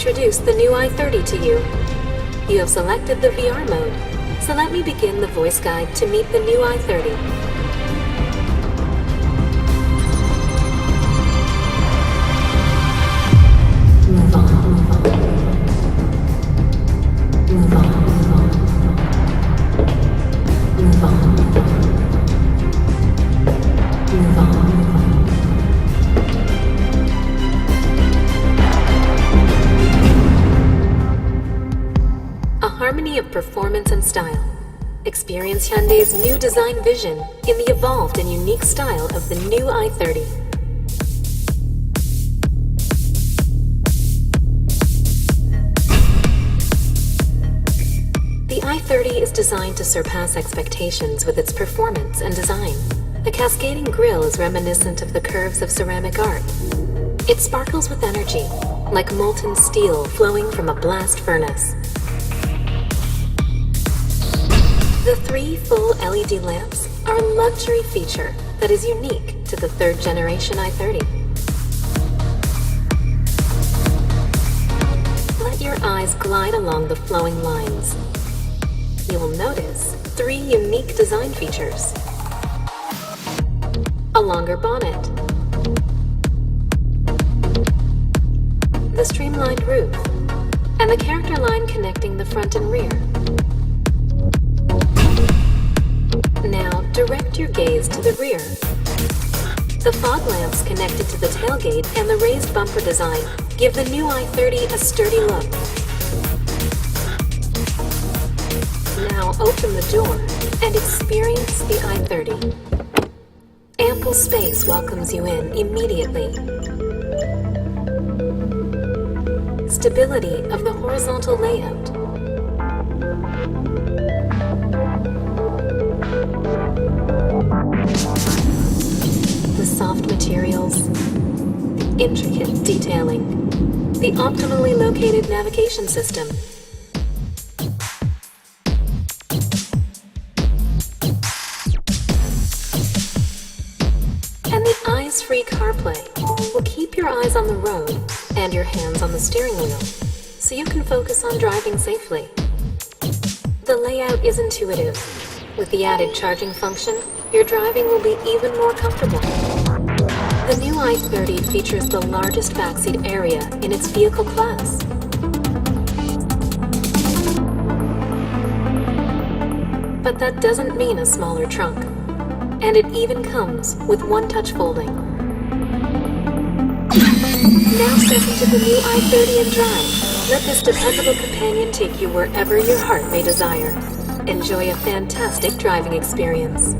introduce the new i30 to you. You have selected the VR mode, so let me begin the voice guide to meet the new i30. Move on, move on. Move on, move on. Move on, move on. Move on, move on. A harmony of performance and style. Experience Hyundai's new design vision in the evolved and unique style of the new i30. The i30 is designed to surpass expectations with its performance and design. The cascading grille is reminiscent of the curves of ceramic art. It sparkles with energy, like molten steel flowing from a blast furnace. The 3 full LED lamps are a luxury feature that is unique to the 3rd generation i30. Let your eyes glide along the flowing lines. You will notice 3 unique design features. A longer bonnet, the streamlined roof, and the character line connecting the front and rear. Now direct your gaze to the rear. The fog lamps connected to the tailgate and the raised bumper design give the new i30 a sturdy look. Now open the door and experience the i30. Ample space welcomes you in immediately. Stability of the horizontal layout. The soft materials, intricate detailing, the optimally located navigation system, and the eyes-free CarPlay will keep your eyes on the road and your hands on the steering wheel, so you can focus on driving safely. The layout is intuitive. With the added charging function, your driving will be even more comfortable. The new i30 features the largest backseat area in its vehicle class. But that doesn't mean a smaller trunk. And it even comes with one-touch folding. Now step into the new i30 and drive. Let this dependable companion take you wherever your heart may desire. Enjoy a fantastic driving experience.